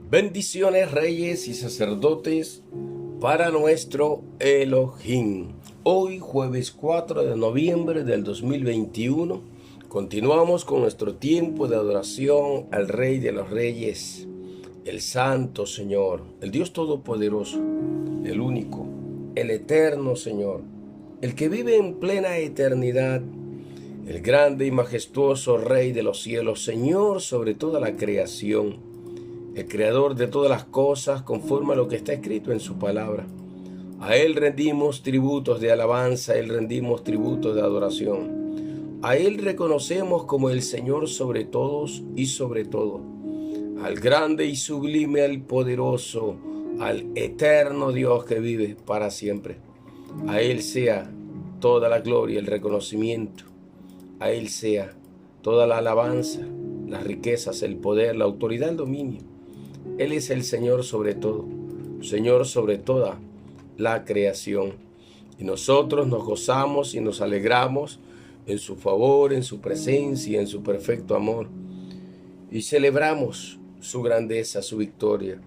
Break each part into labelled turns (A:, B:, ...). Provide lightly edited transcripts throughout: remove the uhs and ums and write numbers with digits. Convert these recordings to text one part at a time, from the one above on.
A: Bendiciones, reyes y sacerdotes, para nuestro Elohim. Hoy, jueves 4 de noviembre del 2021, continuamos con nuestro tiempo de adoración al Rey de los Reyes, el Santo Señor, el Dios Todopoderoso, el único, el eterno Señor, el que vive en plena eternidad, el grande y majestuoso Rey de los cielos, Señor sobre toda la creación, el creador de todas las cosas conforme a lo que está escrito en su palabra. A Él rendimos tributos de alabanza, a Él rendimos tributos de adoración. A Él reconocemos como el Señor sobre todos y sobre todo. Al grande y sublime, al poderoso, al eterno Dios que vive para siempre. A Él sea toda la gloria, el reconocimiento. A Él sea toda la alabanza, las riquezas, el poder, la autoridad, el dominio. Él es el Señor sobre todo, Señor sobre toda la creación. Y nosotros nos gozamos y nos alegramos en su favor, en su presencia, en su perfecto amor. Y celebramos su grandeza, su victoria.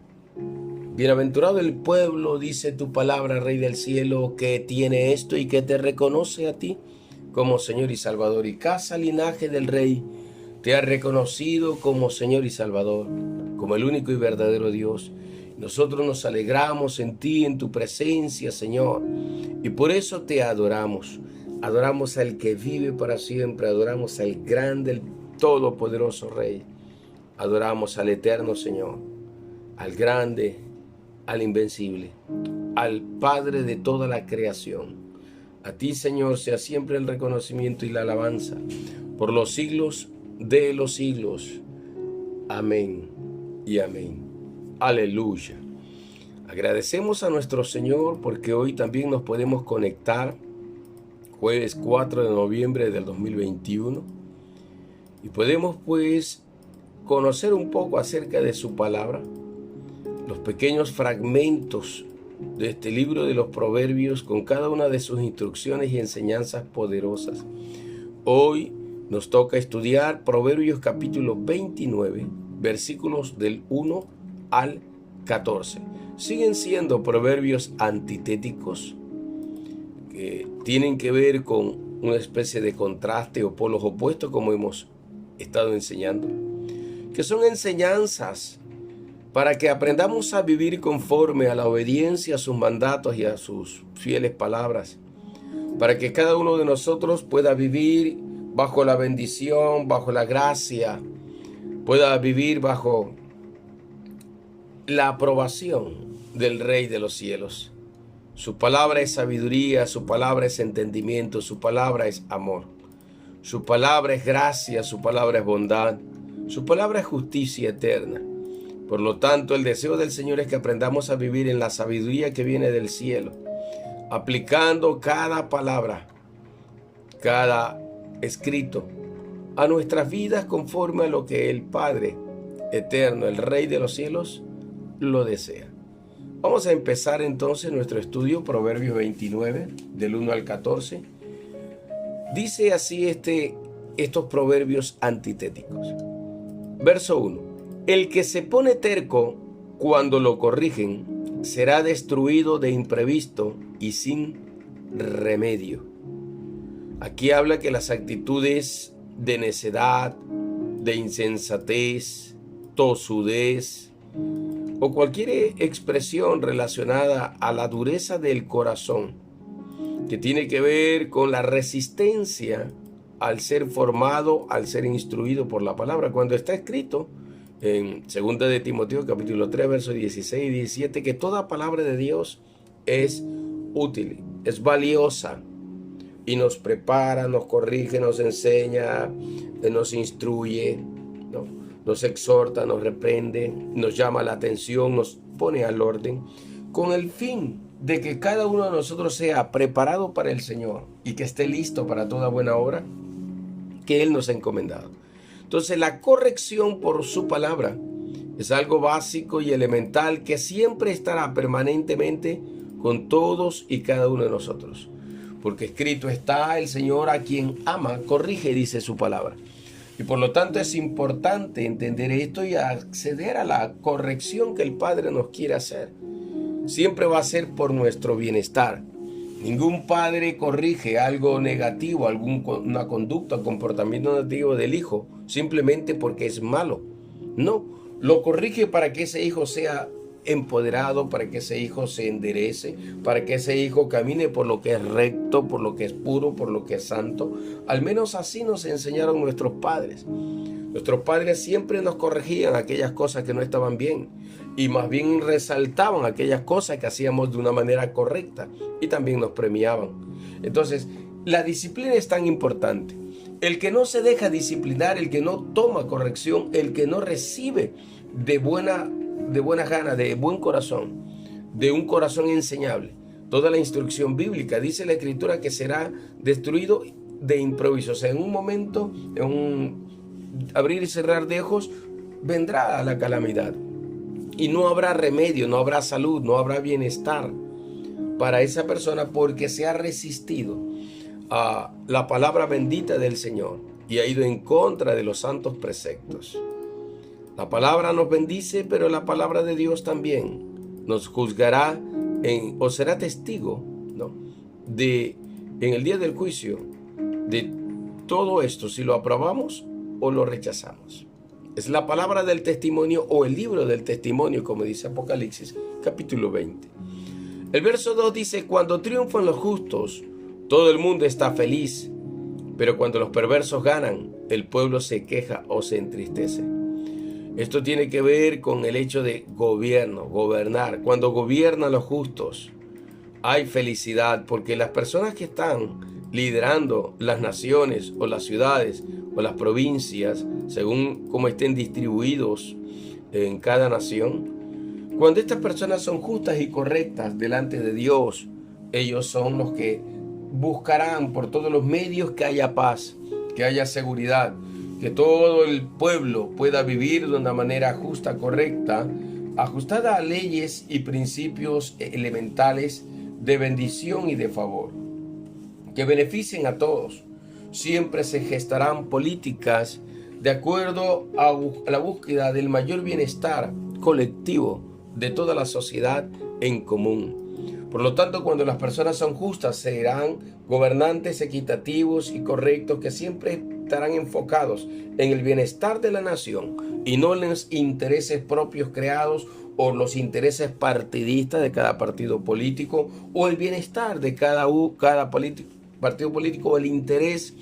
A: Bienaventurado el pueblo, dice tu palabra, Rey del cielo, que tiene esto y que te reconoce a ti como Señor y Salvador. Y casa, linaje del Rey, te ha reconocido como Señor y Salvador, como el único y verdadero Dios. Nosotros nos alegramos en ti, en tu presencia, Señor, y por eso te adoramos. Adoramos al que vive para siempre, adoramos al grande, el todopoderoso Rey. Adoramos al eterno Señor, al grande, al invencible, al Padre de toda la creación. A ti, Señor, sea siempre el reconocimiento y la alabanza por los siglos de los siglos. Amén y amén. Aleluya. Agradecemos a nuestro Señor porque hoy también nos podemos conectar, jueves 4 de noviembre del 2021, y podemos pues conocer un poco acerca de su palabra, los pequeños fragmentos de este libro de los Proverbios con cada una de sus instrucciones y enseñanzas poderosas. Hoy nos toca estudiar Proverbios capítulo 29, versículos del 1 al 14. Siguen siendo proverbios antitéticos que tienen que ver con una especie de contraste o polos opuestos, como hemos estado enseñando, que son enseñanzas para que aprendamos a vivir conforme a la obediencia a sus mandatos y a sus fieles palabras, para que cada uno de nosotros pueda vivir bajo la bendición, bajo la gracia, pueda vivir bajo la aprobación del Rey de los cielos. Su palabra es sabiduría, su palabra es entendimiento, su palabra es amor. Su palabra es gracia, su palabra es bondad, su palabra es justicia eterna. Por lo tanto, el deseo del Señor es que aprendamos a vivir en la sabiduría que viene del cielo, aplicando cada palabra, cada escrito a nuestras vidas conforme a lo que el Padre eterno, el Rey de los cielos, lo desea. Vamos a empezar entonces nuestro estudio, Proverbios 29, del 1 al 14. Dice así estos proverbios antitéticos. Verso 1. El que se pone terco cuando lo corrigen será destruido de imprevisto y sin remedio. Aquí habla que las actitudes de necedad, de insensatez, tosudez o cualquier expresión relacionada a la dureza del corazón, que tiene que ver con la resistencia al ser formado, al ser instruido por la palabra, cuando está escrito en 2 de Timoteo capítulo 3 versos 16 y 17 que toda palabra de Dios es útil, es valiosa y nos prepara, nos corrige, nos enseña, nos instruye, ¿no? Nos exhorta, nos reprende, nos llama la atención, nos pone al orden, con el fin de que cada uno de nosotros sea preparado para el Señor y que esté listo para toda buena obra que Él nos ha encomendado. Entonces, la corrección por su palabra es algo básico y elemental que siempre estará permanentemente con todos y cada uno de nosotros. Porque escrito está: el Señor a quien ama corrige, dice su palabra. Y por lo tanto es importante entender esto y acceder a la corrección que el Padre nos quiere hacer. Siempre va a ser por nuestro bienestar. Ningún padre corrige algo negativo, una conducta, comportamiento negativo del hijo, simplemente porque es malo. No, lo corrige para que ese hijo sea empoderado, para que ese hijo se enderece, para que ese hijo camine por lo que es recto, por lo que es puro, por lo que es santo. Al menos así nos enseñaron nuestros padres. Nuestros padres siempre nos corregían aquellas cosas que no estaban bien y más bien resaltaban aquellas cosas que hacíamos de una manera correcta y también nos premiaban. Entonces, la disciplina es tan importante. El que no se deja disciplinar, el que no toma corrección, el que no recibe de buena gana, de buen corazón, de un corazón enseñable, toda la instrucción bíblica, dice la Escritura que será destruido de improviso. O sea, en un momento, en un abrir y cerrar de ojos, vendrá la calamidad. Y no habrá remedio, no habrá salud, no habrá bienestar para esa persona porque se ha resistido a la palabra bendita del Señor y ha ido en contra de los santos preceptos. La palabra nos bendice, pero la palabra de Dios también nos juzgará o será testigo, ¿no?, en el día del juicio de todo esto, si lo aprobamos o lo rechazamos. Es la palabra del testimonio o el libro del testimonio, como dice Apocalipsis, capítulo 20. El verso 2 dice: cuando triunfan los justos, todo el mundo está feliz, pero cuando los perversos ganan, el pueblo se queja o se entristece. Esto tiene que ver con el hecho de gobernar. Cuando gobiernan los justos, hay felicidad, porque las personas que están liderando las naciones o las ciudades o las provincias, según cómo estén distribuidos en cada nación, cuando estas personas son justas y correctas delante de Dios, ellos son los que buscarán por todos los medios que haya paz, que haya seguridad, que todo el pueblo pueda vivir de una manera justa, correcta, ajustada a leyes y principios elementales de bendición y de favor, que beneficien a todos. Siempre se gestarán políticas de acuerdo a la búsqueda del mayor bienestar colectivo de toda la sociedad en común. Por lo tanto, cuando las personas son justas, serán gobernantes equitativos y correctos que siempre estarán enfocados en el bienestar de la nación y no en los intereses propios creados o los intereses partidistas de cada partido político o el bienestar de cada partido político o el interés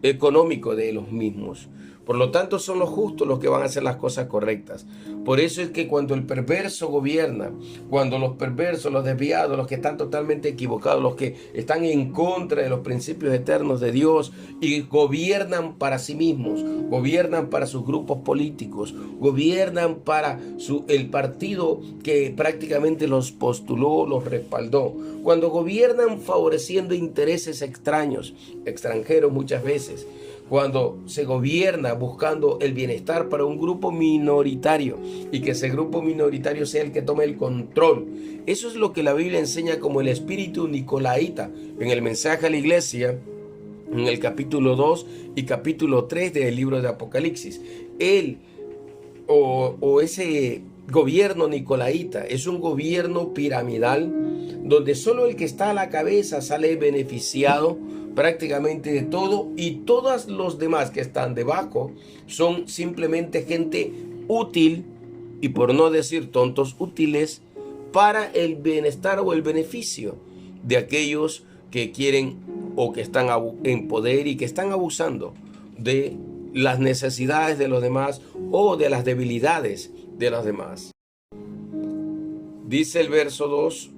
A: económico de los mismos. Por lo tanto, son los justos los que van a hacer las cosas correctas. Por eso es que cuando el perverso gobierna, cuando los perversos, los desviados, los que están totalmente equivocados, los que están en contra de los principios eternos de Dios y gobiernan para sí mismos, gobiernan para sus grupos políticos, gobiernan para el partido que prácticamente los postuló, los respaldó. Cuando gobiernan favoreciendo intereses extranjeros muchas veces, cuando se gobierna buscando el bienestar para un grupo minoritario y que ese grupo minoritario sea el que tome el control. Eso es lo que la Biblia enseña como el espíritu nicolaíta en el mensaje a la iglesia, en el capítulo 2 y capítulo 3 del libro de Apocalipsis. Ese gobierno nicolaíta es un gobierno piramidal donde solo el que está a la cabeza sale beneficiado prácticamente de todo y todos los demás que están debajo son simplemente gente útil y, por no decir tontos, útiles para el bienestar o el beneficio de aquellos que quieren o que están en poder y que están abusando de las necesidades de los demás o de las debilidades de los demás. Dice el verso 3,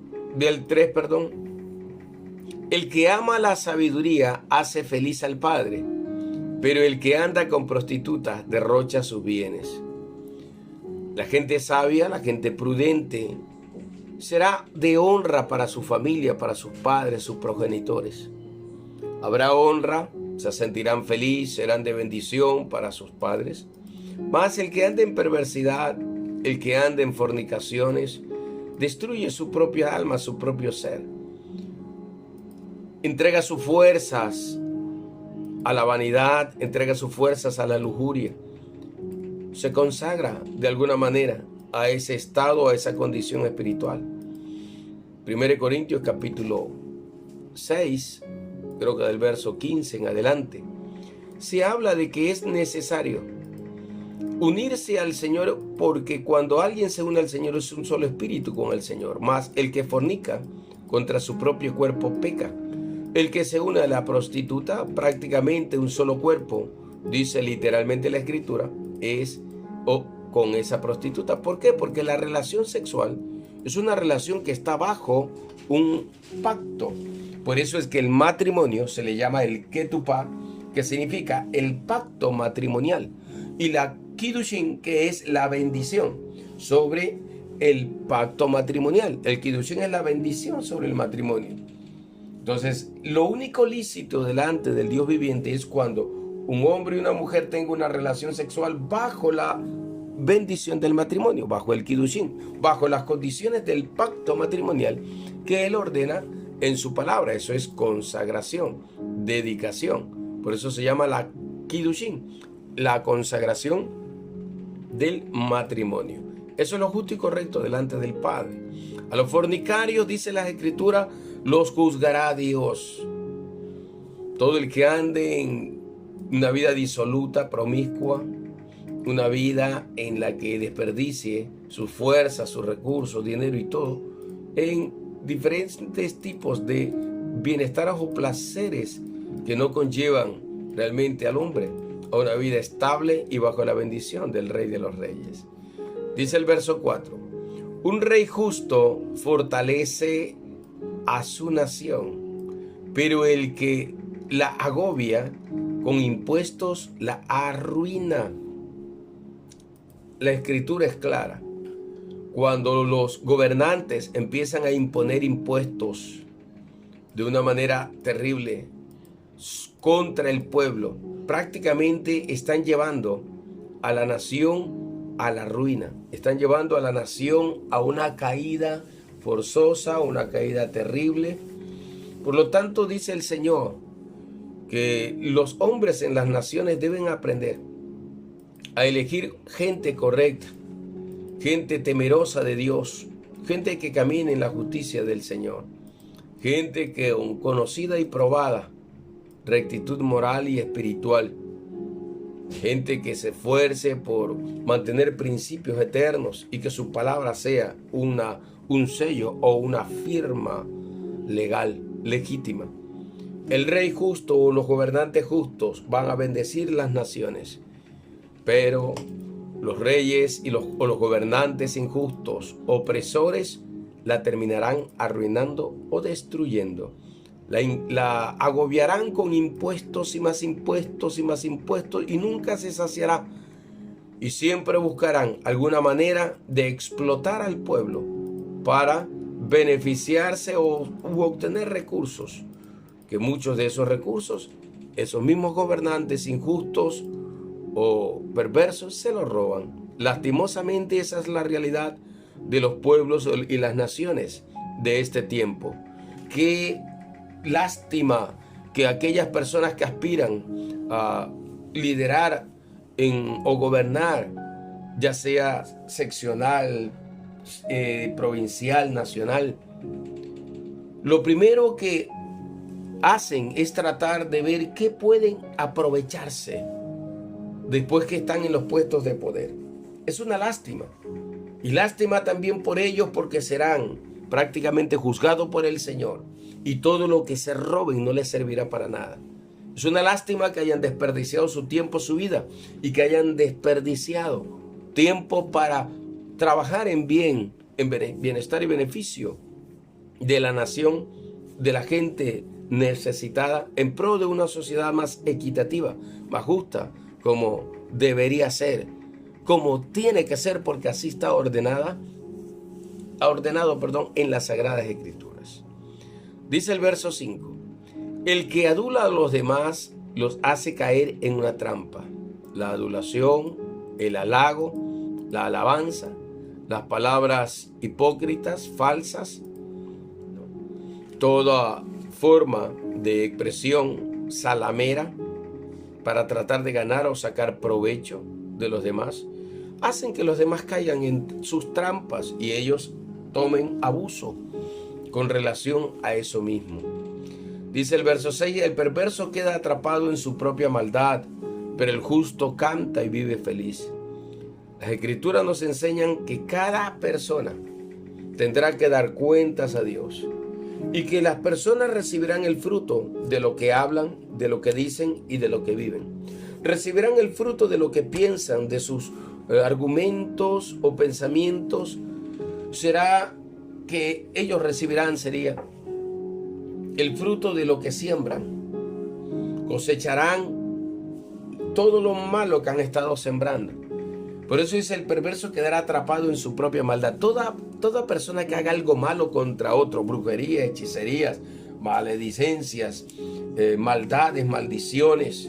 A: el que ama la sabiduría hace feliz al Padre, pero el que anda con prostitutas derrocha sus bienes. La gente sabia, la gente prudente, será de honra para su familia, para sus padres, sus progenitores. Habrá honra, se sentirán felices, serán de bendición para sus padres. Mas el que anda en perversidad, el que anda en fornicaciones, destruye su propia alma, su propio ser. Entrega sus fuerzas a la vanidad, entrega sus fuerzas a la lujuria. Se consagra de alguna manera a ese estado, a esa condición espiritual. 1 Corintios capítulo 6, creo que del verso 15 en adelante, se habla de que es necesario unirse al Señor, porque cuando alguien se une al Señor es un solo espíritu con el Señor. Mas el que fornica contra su propio cuerpo peca. El que se une a la prostituta, prácticamente un solo cuerpo, dice literalmente la Escritura, es con esa prostituta. ¿Por qué? Porque la relación sexual es una relación que está bajo un pacto. Por eso es que el matrimonio se le llama el ketupá, que significa el pacto matrimonial, y la Kiddushin, que es la bendición sobre el pacto matrimonial. El Kiddushin es la bendición sobre el matrimonio. Entonces, lo único lícito delante del Dios viviente es cuando un hombre y una mujer tengan una relación sexual bajo la bendición del matrimonio, bajo el Kiddushin, bajo las condiciones del pacto matrimonial que Él ordena en su palabra. Eso es consagración, dedicación. Por eso se llama la Kiddushin, la consagración del matrimonio. Eso es lo justo y correcto delante del Padre. A los fornicarios, dice la Escritura, los juzgará Dios. Todo el que ande en una vida disoluta, promiscua, una vida en la que desperdicie sus fuerzas, sus recursos, dinero y todo, en diferentes tipos de bienestares o placeres que no conllevan realmente al hombre a una vida estable y bajo la bendición del Rey de los Reyes. Dice el verso 4, un rey justo fortalece a su nación, pero el que la agobia con impuestos la arruina. La Escritura es clara. Cuando los gobernantes empiezan a imponer impuestos de una manera terrible contra el pueblo, prácticamente están llevando a la nación a la ruina. Están llevando a la nación a una caída forzosa, una caída terrible. Por lo tanto, dice el Señor que los hombres en las naciones deben aprender a elegir gente correcta, gente temerosa de Dios, gente que camine en la justicia del Señor, gente que conocida y probada rectitud moral y espiritual, gente que se esfuerce por mantener principios eternos y que su palabra sea un sello o una firma legal, legítima. El rey justo o los gobernantes justos van a bendecir las naciones, pero los reyes o los gobernantes injustos, opresores, la terminarán arruinando o destruyendo. La agobiarán con impuestos y más impuestos y más impuestos y nunca se saciará. Y siempre buscarán alguna manera de explotar al pueblo para beneficiarse u obtener recursos. Que muchos de esos recursos, esos mismos gobernantes injustos o perversos se los roban. Lastimosamente esa es la realidad de los pueblos y las naciones de este tiempo. Qué lástima que aquellas personas que aspiran a liderar o gobernar, ya sea seccional, provincial, nacional, lo primero que hacen es tratar de ver qué pueden aprovecharse después que están en los puestos de poder. Es una lástima. Y lástima también por ellos, porque serán prácticamente juzgados por el Señor. Y todo lo que se roben no les servirá para nada. Es una lástima que hayan desperdiciado su tiempo, su vida, y que hayan desperdiciado tiempo para trabajar en bien, en bienestar y beneficio de la nación, de la gente necesitada, en pro de una sociedad más equitativa, más justa, como debería ser, como tiene que ser, porque así está ordenado en las Sagradas Escrituras. Dice el verso 5, el que adula a los demás los hace caer en una trampa. La adulación, el halago, la alabanza, las palabras hipócritas, falsas, toda forma de expresión salamera, para tratar de ganar o sacar provecho de los demás, hacen que los demás caigan en sus trampas y ellos tomen abuso con relación a eso mismo. Dice el verso 6, el perverso queda atrapado en su propia maldad, pero el justo canta y vive feliz. Las escrituras nos enseñan que cada persona tendrá que dar cuentas a Dios y que las personas recibirán el fruto de lo que hablan, de lo que dicen y de lo que viven. Recibirán el fruto de lo que piensan, de sus argumentos o pensamientos. Será que ellos recibirán, sería el fruto de lo que siembran. Cosecharán todo lo malo que han estado sembrando. Por eso dice, el perverso quedará atrapado en su propia maldad. Toda persona que haga algo malo contra otro, brujería, hechicerías, maledicencias, maldades, maldiciones,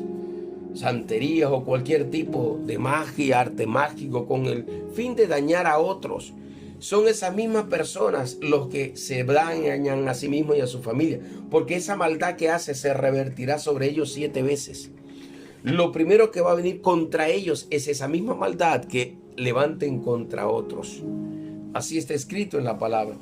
A: santerías o cualquier tipo de magia, arte mágico con el fin de dañar a otros, son esas mismas personas los que se dañan a sí mismos y a su familia, porque esa maldad que hace se revertirá sobre ellos 7 veces. Lo primero que va a venir contra ellos es esa misma maldad que levanten contra otros. Así está escrito en la palabra.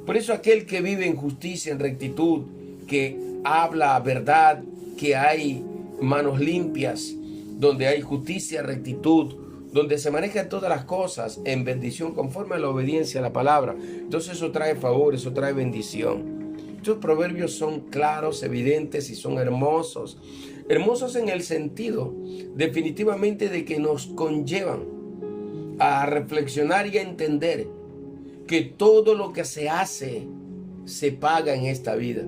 A: Por eso aquel que vive en justicia, en rectitud, que habla verdad, que hay manos limpias, donde hay justicia, rectitud, donde se manejan todas las cosas en bendición conforme a la obediencia a la palabra. Entonces eso trae favor, eso trae bendición. Estos proverbios son claros, evidentes y son hermosos. Hermosos en el sentido definitivamente de que nos conllevan a reflexionar y a entender que todo lo que se hace se paga en esta vida.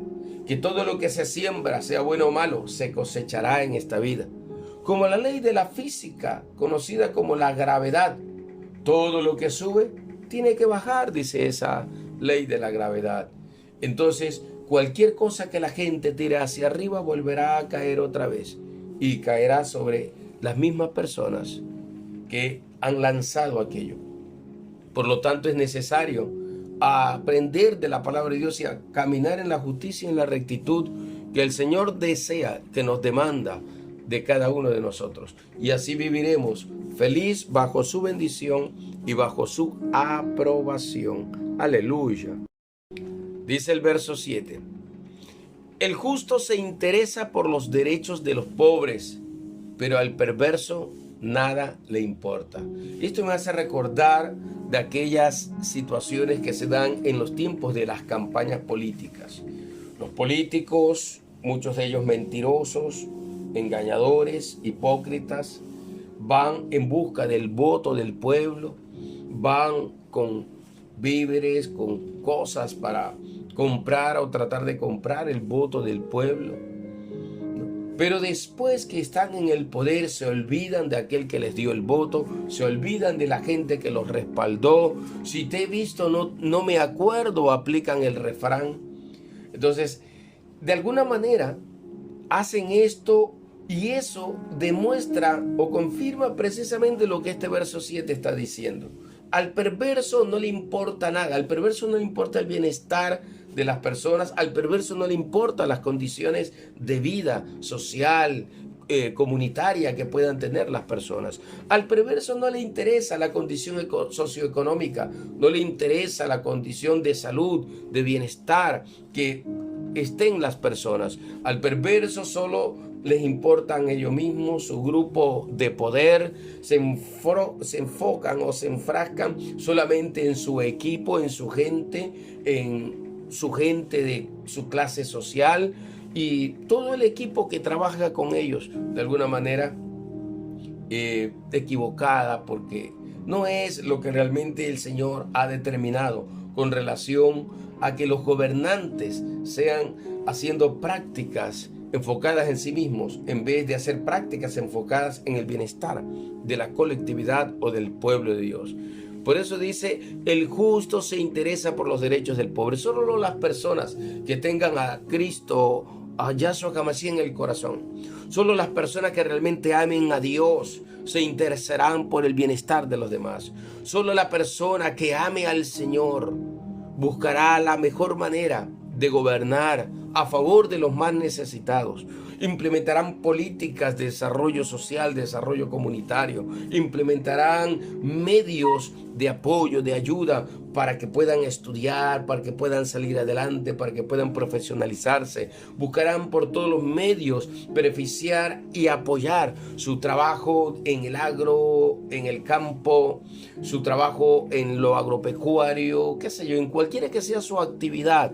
A: Que todo lo que se siembra, sea bueno o malo, se cosechará en esta vida. Como la ley de la física, conocida como la gravedad. Todo lo que sube tiene que bajar, dice esa ley de la gravedad. Entonces, cualquier cosa que la gente tire hacia arriba volverá a caer otra vez y caerá sobre las mismas personas que han lanzado aquello. Por lo tanto, es necesario aprender de la palabra de Dios y a caminar en la justicia y en la rectitud que el Señor desea, que nos demanda de cada uno de nosotros. Y así viviremos feliz bajo su bendición y bajo su aprobación. Aleluya. Dice el verso 7. El justo se interesa por los derechos de los pobres, pero al perverso nada le importa. Esto me hace recordar de aquellas situaciones que se dan en los tiempos de las campañas políticas. Los políticos, muchos de ellos mentirosos, engañadores, hipócritas, van en busca del voto del pueblo, van con víveres, con cosas para comprar o tratar de comprar el voto del pueblo. Pero después que están en el poder se olvidan de aquel que les dio el voto, se olvidan de la gente que los respaldó. Si te he visto, no me acuerdo, aplican el refrán. Entonces, de alguna manera, hacen esto y eso demuestra o confirma precisamente lo que este verso 7 está diciendo. Al perverso no le importa nada, al perverso no le importa el bienestar de las personas, al perverso no le importan las condiciones de vida social, comunitaria que puedan tener las personas. Al perverso no le interesa la condición socioeconómica, no le interesa la condición de salud, de bienestar que estén las personas. Al perverso solo les importan ellos mismos, su grupo de poder, se enfocan o se enfrascan solamente en su equipo, en su gente de su clase social y todo el equipo que trabaja con ellos de alguna manera equivocada, porque no es lo que realmente el Señor ha determinado con relación a que los gobernantes sean haciendo prácticas enfocadas en sí mismos, en vez de hacer prácticas enfocadas en el bienestar de la colectividad o del pueblo de Dios. Por eso dice, el justo se interesa por los derechos del pobre. Solo las personas que tengan a Cristo, a Yahshua HaMashiach en el corazón, solo las personas que realmente amen a Dios se interesarán por el bienestar de los demás. Solo la persona que ame al Señor buscará la mejor manera de gobernar a favor de los más necesitados. Implementarán políticas de desarrollo social, desarrollo comunitario. Implementarán medios de apoyo, de ayuda para que puedan estudiar, para que puedan salir adelante, para que puedan profesionalizarse. Buscarán por todos los medios beneficiar y apoyar su trabajo en el agro, en el campo, su trabajo en lo agropecuario, qué sé yo, en cualquiera que sea su actividad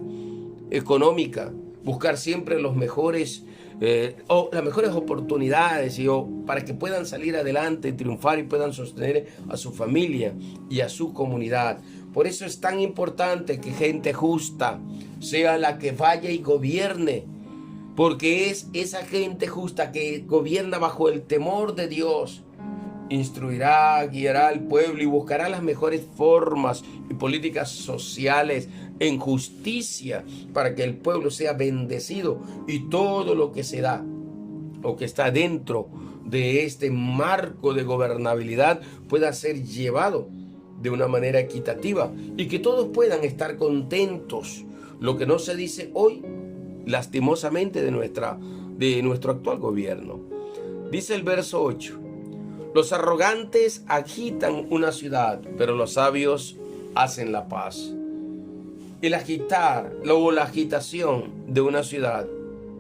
A: económica. Buscar siempre los mejores o las mejores oportunidades para que puedan salir adelante, triunfar y puedan sostener a su familia y a su comunidad. Por eso es tan importante que gente justa sea la que vaya y gobierne, porque es esa gente justa que gobierna bajo el temor de Dios. Instruirá, guiará al pueblo y buscará las mejores formas y políticas sociales en justicia para que el pueblo sea bendecido y todo lo que se da o que está dentro de este marco de gobernabilidad pueda ser llevado de una manera equitativa y que todos puedan estar contentos. Lo que no se dice hoy, lastimosamente, de nuestro actual gobierno. Dice el verso 8. Los arrogantes agitan una ciudad, pero los sabios hacen la paz. El agitar, luego la agitación de una ciudad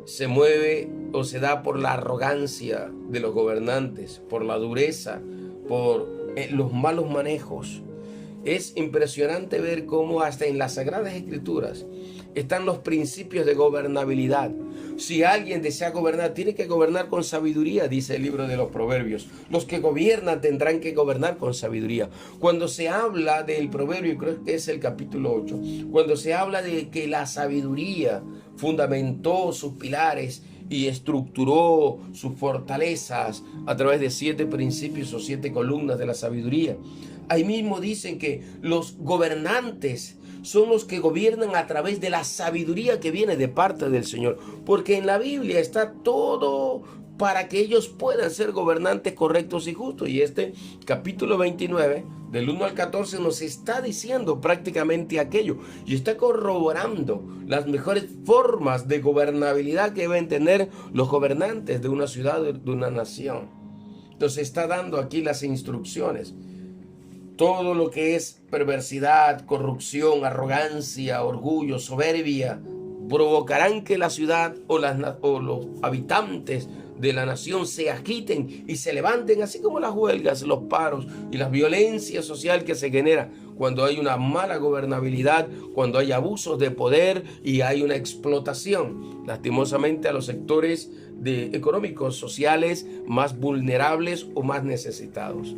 A: se mueve o se da por la arrogancia de los gobernantes, por la dureza, por los malos manejos. Es impresionante ver cómo hasta en las Sagradas Escrituras están los principios de gobernabilidad. Si alguien desea gobernar, tiene que gobernar con sabiduría, dice el libro de los Proverbios. Los que gobiernan tendrán que gobernar con sabiduría. Cuando se habla del proverbio, creo que es el capítulo 8, cuando se habla de que la sabiduría fundamentó sus pilares y estructuró sus fortalezas a través de 7 principios o 7 columnas de la sabiduría. Ahí mismo dicen que los gobernantes son los que gobiernan a través de la sabiduría que viene de parte del Señor. Porque en la Biblia está todo para que ellos puedan ser gobernantes correctos y justos. Y este capítulo 29, del 1 al 14, nos está diciendo prácticamente aquello. Y está corroborando las mejores formas de gobernabilidad que deben tener los gobernantes de una ciudad, de una nación. Entonces está dando aquí las instrucciones. Todo lo que es perversidad, corrupción, arrogancia, orgullo, soberbia, provocarán que la ciudad o los habitantes de la nación se agiten y se levanten, así como las huelgas, los paros y la violencia social que se genera cuando hay una mala gobernabilidad, cuando hay abusos de poder y hay una explotación, lastimosamente, a los sectores económicos, sociales más vulnerables o más necesitados.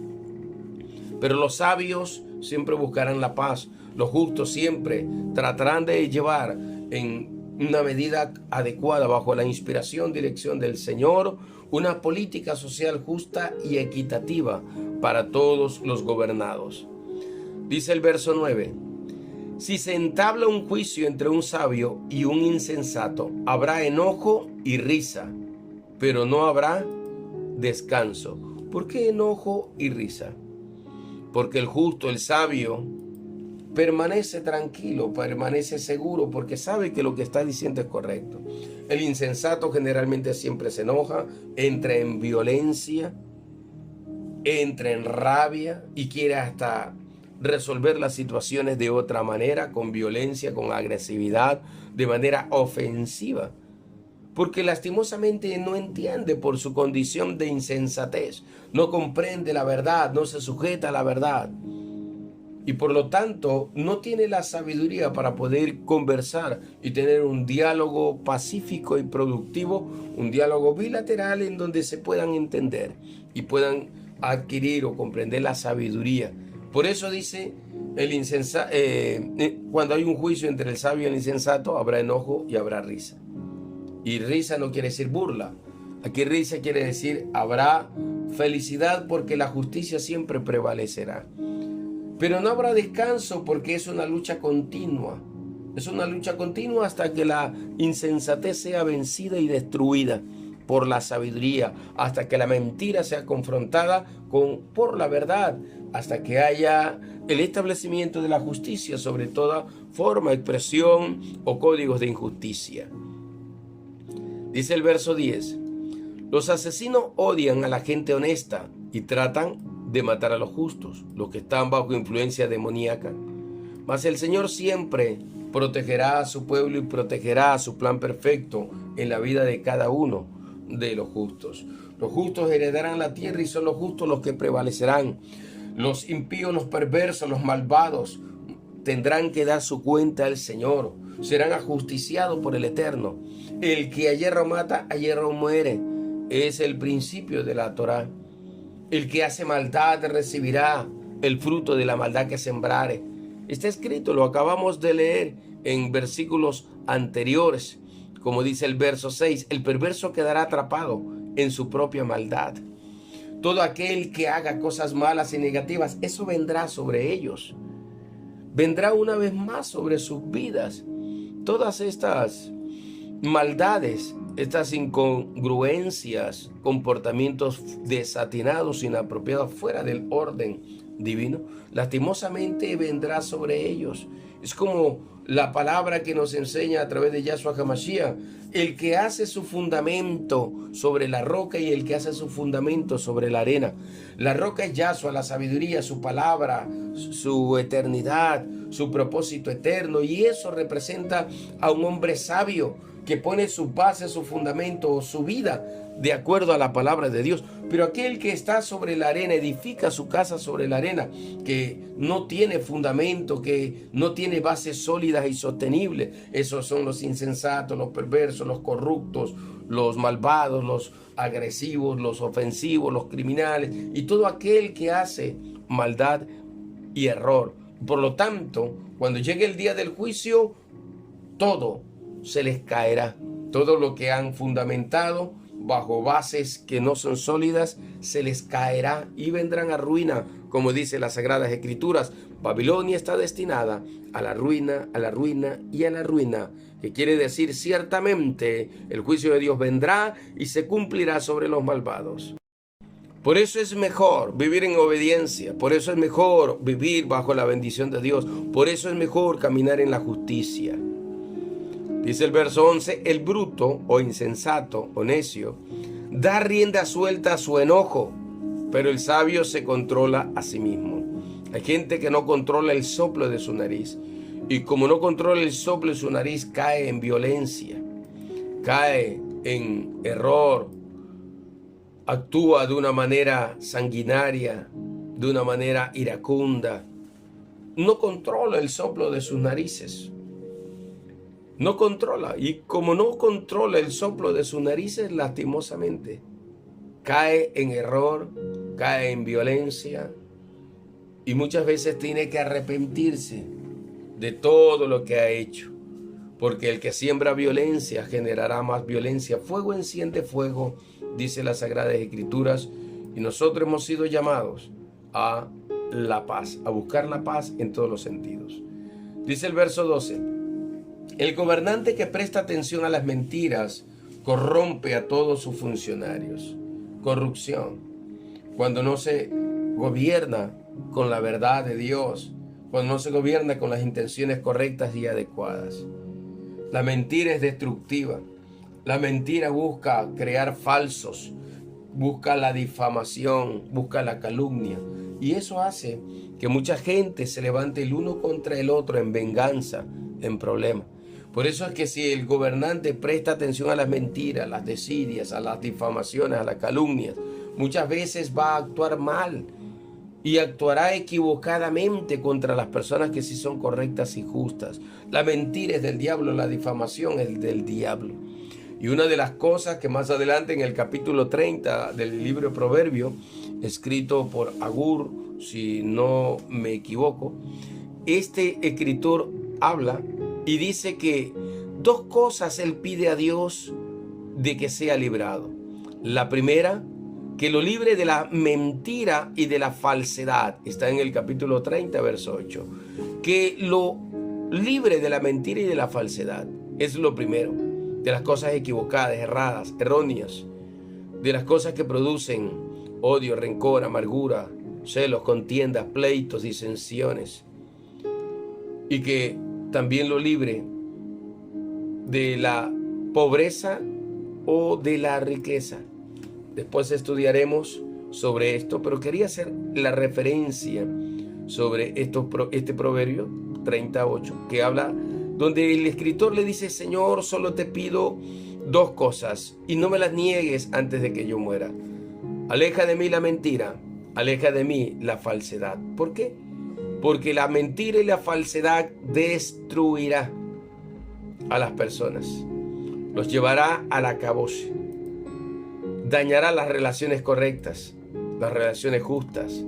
A: Pero los sabios siempre buscarán la paz. Los justos siempre tratarán de llevar en una medida adecuada, bajo la inspiración, dirección del Señor, una política social justa y equitativa para todos los gobernados. Dice el verso 9. Si se entabla un juicio entre un sabio y un insensato, habrá enojo y risa, pero no habrá descanso. ¿Por qué enojo y risa? Porque el justo, el sabio, permanece tranquilo, permanece seguro, porque sabe que lo que está diciendo es correcto. El insensato generalmente siempre se enoja, entra en violencia, entra en rabia y quiere hasta resolver las situaciones de otra manera, con violencia, con agresividad, de manera ofensiva. Porque lastimosamente no entiende por su condición de insensatez, no comprende la verdad, no se sujeta a la verdad y por lo tanto no tiene la sabiduría para poder conversar y tener un diálogo pacífico y productivo, un diálogo bilateral en donde se puedan entender y puedan adquirir o comprender la sabiduría. Por eso dice cuando hay un juicio entre el sabio y el insensato, habrá enojo y habrá risa. Y risa no quiere decir burla. Aquí risa quiere decir habrá felicidad porque la justicia siempre prevalecerá. Pero no habrá descanso porque es una lucha continua. Es una lucha continua hasta que la insensatez sea vencida y destruida por la sabiduría, hasta que la mentira sea confrontada por la verdad. hasta que haya el establecimiento de la justicia sobre toda forma, expresión o códigos de injusticia. Dice el verso 10: los asesinos odian a la gente honesta y tratan de matar a los justos, los que están bajo influencia demoníaca. Mas el Señor siempre protegerá a su pueblo y protegerá su plan perfecto en la vida de cada uno de los justos. Los justos heredarán la tierra y son los justos los que prevalecerán. Los impíos, los perversos, los malvados tendrán que dar su cuenta al Señor. Serán ajusticiados por el Eterno. El que a hierro mata, a hierro muere. Es el principio de la Torá. El que hace maldad recibirá el fruto de la maldad que sembrare. Está escrito, lo acabamos de leer en versículos anteriores. Como dice el verso 6, el perverso quedará atrapado en su propia maldad. Todo aquel que haga cosas malas y negativas, eso vendrá sobre ellos. Vendrá una vez más sobre sus vidas. Todas estas maldades, estas incongruencias, comportamientos desatinados, inapropiados, fuera del orden divino, lastimosamente vendrá sobre ellos. Es como la palabra que nos enseña a través de Yahshua HaMashiach: el que hace su fundamento sobre la roca y el que hace su fundamento sobre la arena. La roca es Yahshua, la sabiduría, su palabra, su eternidad, su propósito eterno, y eso representa a un hombre sabio que pone su base, su fundamento o su vida de acuerdo a la palabra de Dios. Pero aquel que está sobre la arena, edifica su casa sobre la arena, que no tiene fundamento, que no tiene bases sólidas y sostenibles, esos son los insensatos, los perversos, los corruptos, los malvados, los agresivos, los ofensivos, los criminales y todo aquel que hace maldad y error. Por lo tanto, cuando llegue el día del juicio, todo se les caerá. Todo lo que han fundamentado bajo bases que no son sólidas se les caerá y vendrán a ruina, como dice las Sagradas Escrituras. Babilonia está destinada a la ruina, a la ruina y a la ruina, que quiere decir ciertamente el juicio de Dios vendrá y se cumplirá sobre los malvados. Por eso es mejor vivir en obediencia, por eso es mejor vivir bajo la bendición de Dios, por eso es mejor caminar en la justicia. Dice el verso 11, el bruto o insensato o necio da rienda suelta a su enojo, pero el sabio se controla a sí mismo. Hay gente que no controla el soplo de su nariz, y como no controla el soplo de su nariz, cae en violencia, cae en error, actúa de una manera sanguinaria, de una manera iracunda. No controla el soplo de sus narices. No controla. Y como no controla el soplo de sus narices, lastimosamente cae en error, cae en violencia. Y muchas veces tiene que arrepentirse de todo lo que ha hecho. Porque el que siembra violencia generará más violencia. Fuego enciende fuego, dice las Sagradas Escrituras. Y nosotros hemos sido llamados a la paz, a buscar la paz en todos los sentidos. Dice el verso 12. El gobernante que presta atención a las mentiras corrompe a todos sus funcionarios. Corrupción. Cuando no se gobierna con la verdad de Dios, cuando no se gobierna con las intenciones correctas y adecuadas. La mentira es destructiva. La mentira busca crear falsos, busca la difamación, busca la calumnia. Y eso hace que mucha gente se levante el uno contra el otro en venganza, en problema. Por eso es que si el gobernante presta atención a las mentiras, a las desidias, a las difamaciones, a las calumnias, muchas veces va a actuar mal y actuará equivocadamente contra las personas que sí son correctas y justas. La mentira es del diablo, la difamación es del diablo. Y una de las cosas que más adelante en el capítulo 30 del libro de Proverbios, escrito por Agur, si no me equivoco, este escritor habla y dice que dos cosas él pide a Dios de que sea librado. La primera, que lo libre de la mentira y de la falsedad. Está en el capítulo 30, verso 8. Que lo libre de la mentira y de la falsedad. Es lo primero. De las cosas equivocadas, erradas, erróneas. De las cosas que producen odio, rencor, amargura, celos, contiendas, pleitos, disensiones, y que también lo libre de la pobreza o de la riqueza. Después estudiaremos sobre esto, pero quería hacer la referencia sobre este proverbio 38 que habla, donde el escritor le dice: Señor, solo te pido dos cosas y no me las niegues antes de que yo muera. Aleja de mí la mentira, aleja de mí la falsedad. ¿Por qué? Porque la mentira y la falsedad destruirá a las personas, los llevará al acabose, dañará las relaciones correctas, las relaciones justas,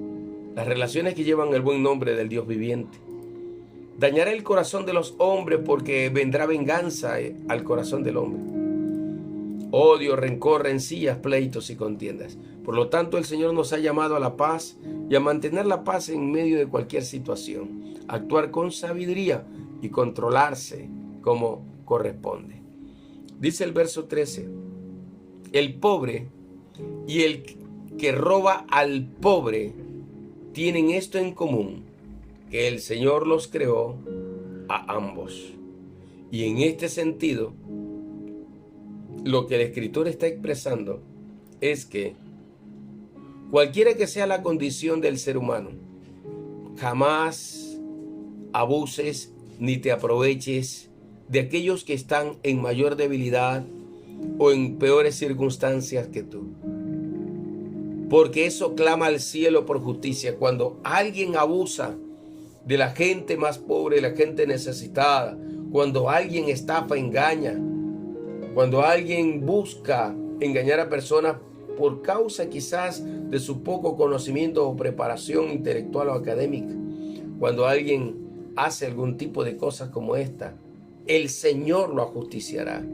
A: las relaciones que llevan el buen nombre del Dios viviente. Dañará el corazón de los hombres porque vendrá venganza al corazón del hombre. Odio, rencor, rencillas, pleitos y contiendas. Por lo tanto, el Señor nos ha llamado a la paz y a mantener la paz en medio de cualquier situación. Actuar con sabiduría y controlarse como corresponde. Dice el verso 13: el pobre y el que roba al pobre tienen esto en común, que el Señor los creó a ambos. Y en este sentido, lo que el escritor está expresando es que cualquiera que sea la condición del ser humano, jamás abuses ni te aproveches de aquellos que están en mayor debilidad o en peores circunstancias que tú. Porque eso clama al cielo por justicia. Cuando alguien abusa de la gente más pobre, de la gente necesitada, cuando alguien estafa, engaña, cuando alguien busca engañar a personas por causa quizás de su poco conocimiento o preparación intelectual o académica, cuando alguien hace algún tipo de cosas como esta, el Señor lo ajusticiará.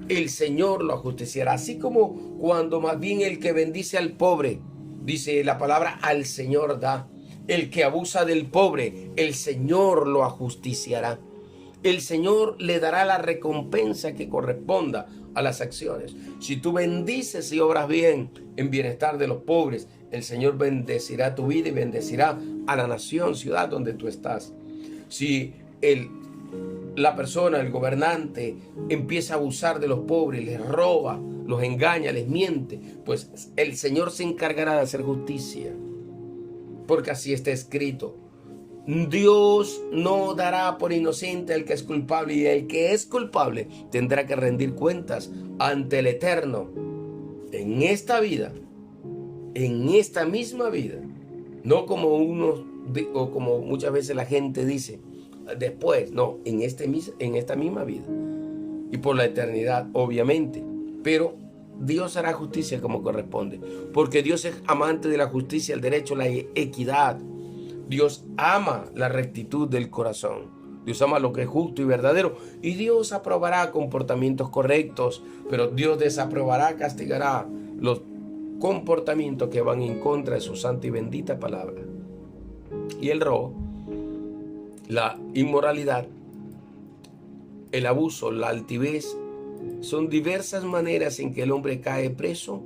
A: El Señor lo ajusticiará. Así como cuando más bien el que bendice al pobre, dice la palabra, al Señor da. El que abusa del pobre, el Señor lo ajusticiará. El Señor le dará la recompensa que corresponda a las acciones. Si tú bendices y obras bien en bienestar de los pobres, el Señor bendecirá tu vida y bendecirá a la nación, ciudad donde tú estás. Si la persona, el gobernante, empieza a abusar de los pobres, les roba, los engaña, les miente, pues el Señor se encargará de hacer justicia. Porque así está escrito. Dios no dará por inocente al que es culpable, y el que es culpable tendrá que rendir cuentas ante el Eterno en esta vida, en esta misma vida, no como o como muchas veces la gente dice después, no, en esta misma vida y por la eternidad, obviamente. Pero Dios hará justicia como corresponde, porque Dios es amante de la justicia, el derecho, la equidad. Dios ama la rectitud del corazón. Dios ama lo que es justo y verdadero. Y Dios aprobará comportamientos correctos, pero Dios desaprobará, castigará los comportamientos que van en contra de su santa y bendita palabra. Y el robo, la inmoralidad, el abuso, la altivez, son diversas maneras en que el hombre cae preso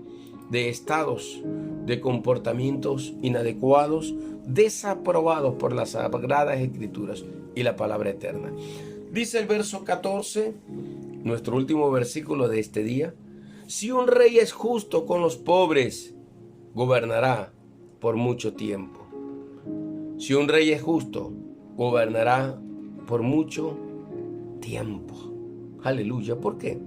A: de estados, de comportamientos inadecuados, desaprobados por las Sagradas Escrituras y la palabra eterna. Dice el verso 14, nuestro último versículo de este día: si un rey es justo con los pobres, gobernará por mucho tiempo. Si un rey es justo, gobernará por mucho tiempo. Aleluya. ¿Por qué?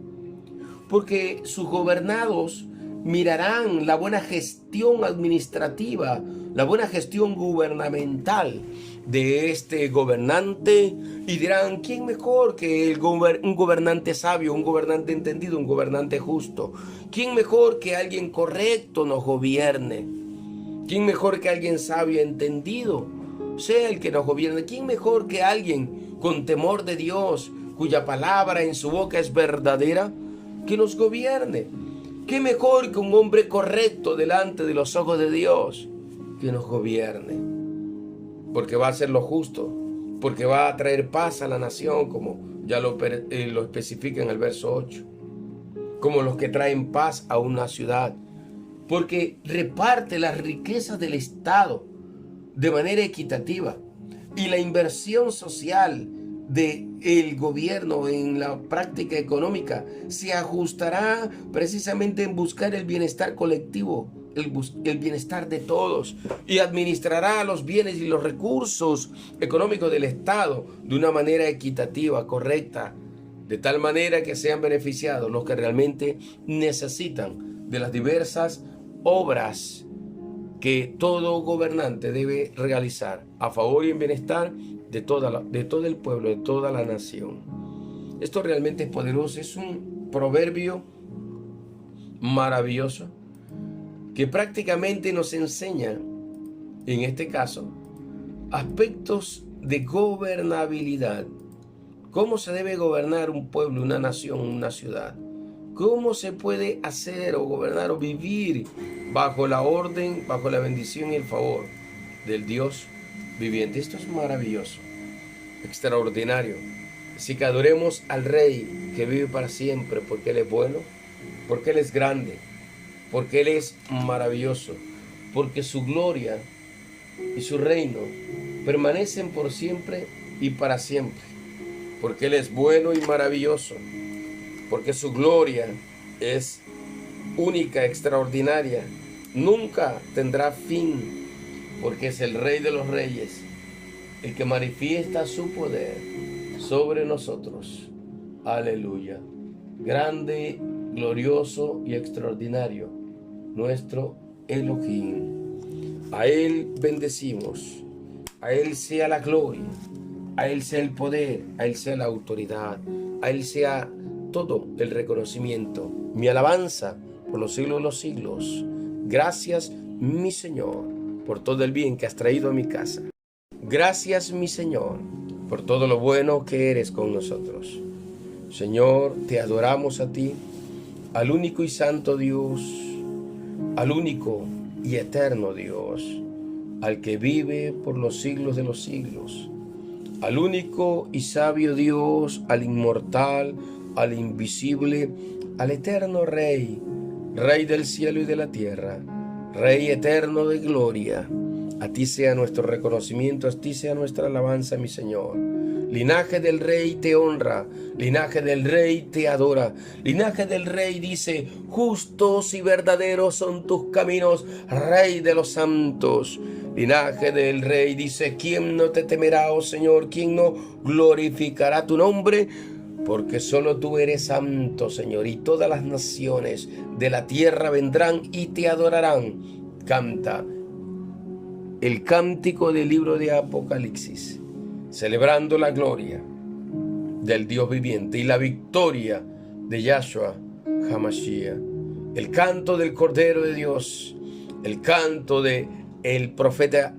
A: Porque sus gobernados mirarán la buena gestión administrativa, la buena gestión gubernamental de este gobernante y dirán: ¿quién mejor que un gobernante sabio, un gobernante entendido, un gobernante justo? ¿Quién mejor que alguien correcto nos gobierne? ¿Quién mejor que alguien sabio, entendido, sea el que nos gobierne? ¿Quién mejor que alguien con temor de Dios, cuya palabra en su boca es verdadera, que nos gobierne? ¿Qué mejor que un hombre correcto delante de los ojos de Dios que nos gobierne? Porque va a hacer lo justo, porque va a traer paz a la nación, como ya lo especifica en el verso 8, como los que traen paz a una ciudad, porque reparte las riquezas del Estado, de manera equitativa. Y la inversión social del gobierno en la práctica económica se ajustará precisamente en buscar el bienestar colectivo, el bienestar de todos, y administrará los bienes y los recursos económicos del Estado de una manera equitativa, correcta, de tal manera que sean beneficiados los que realmente necesitan de las diversas obras que todo gobernante debe realizar a favor y en bienestar de todo el pueblo, de toda la nación. Esto realmente es poderoso, es un proverbio maravilloso que prácticamente nos enseña, en este caso, aspectos de gobernabilidad. ¿Cómo se debe gobernar un pueblo, una nación, una ciudad? ¿Cómo se puede hacer o gobernar o vivir bajo la orden, bajo la bendición y el favor del Dios viviente? Esto es maravilloso, extraordinario. Así que adoremos al Rey que vive para siempre, porque Él es bueno, porque Él es grande, porque Él es maravilloso, porque su gloria y su reino permanecen por siempre y para siempre, porque Él es bueno y maravilloso, porque su gloria es única, extraordinaria, nunca tendrá fin, porque es el Rey de los Reyes, el que manifiesta su poder sobre nosotros. Aleluya. Grande, glorioso y extraordinario, nuestro Elohim. A Él bendecimos, a Él sea la gloria, a Él sea el poder, a Él sea la autoridad, a Él sea todo el reconocimiento, mi alabanza por los siglos de los siglos. Gracias, mi Señor, por todo el bien que has traído a mi casa. Gracias, mi Señor, por todo lo bueno que eres con nosotros. Señor, te adoramos a ti, al único y santo Dios, al único y eterno Dios, al que vive por los siglos de los siglos, al único y sabio Dios, al inmortal, al invisible, al eterno Rey, Rey del cielo y de la tierra, Rey eterno de gloria. A ti sea nuestro reconocimiento, a ti sea nuestra alabanza, mi Señor. Linaje del Rey te honra, linaje del Rey te adora, linaje del Rey dice, justos y verdaderos son tus caminos, Rey de los santos. Linaje del Rey dice, ¿quién no te temerá, oh Señor? ¿Quién no glorificará tu nombre? Porque solo tú eres santo, Señor, y todas las naciones de la tierra vendrán y te adorarán. Canta el cántico del libro de Apocalipsis, celebrando la gloria del Dios viviente y la victoria de Yahshua HaMashiach. El canto del Cordero de Dios, el canto del profeta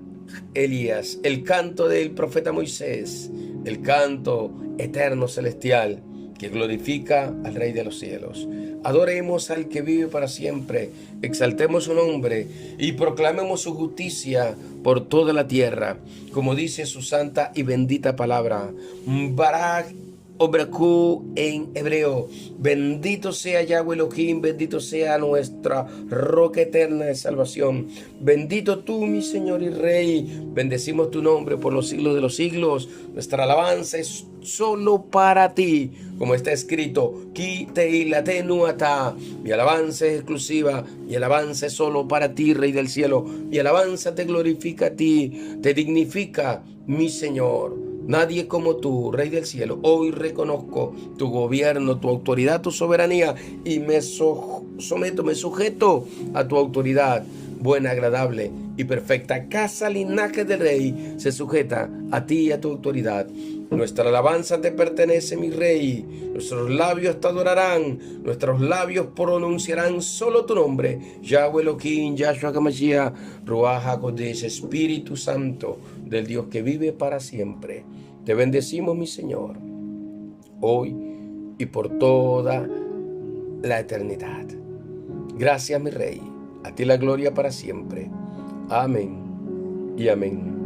A: Elías, el canto del profeta Moisés, el canto eterno celestial que glorifica al Rey de los cielos. Adoremos al que vive para siempre, exaltemos su nombre y proclamemos su justicia por toda la tierra, como dice su santa y bendita palabra. Barak Obrakú en hebreo. Bendito sea Yahweh Elohim, bendito sea nuestra roca eterna de salvación. Bendito tú, mi Señor y Rey. Bendecimos tu nombre por los siglos de los siglos. Nuestra alabanza es solo para ti, como está escrito. Ki teilate nuata. Mi alabanza es exclusiva, mi alabanza es solo para ti, Rey del cielo. Mi alabanza te glorifica a ti, te dignifica, mi Señor. Nadie como tú, Rey del cielo. Hoy reconozco tu gobierno, tu autoridad, tu soberanía y me someto, me sujeto a tu autoridad buena, agradable y perfecta. Casa, linaje del Rey se sujeta a ti y a tu autoridad. Nuestra alabanza te pertenece, mi Rey. Nuestros labios te adorarán, nuestros labios pronunciarán solo tu nombre. Yahweh Elohim, Yahshua HaMashiach, Ruach HaKodesh, Espíritu Santo del Dios que vive para siempre. Te bendecimos, mi Señor, hoy y por toda la eternidad. Gracias, mi Rey. A ti la gloria para siempre. Amén y amén.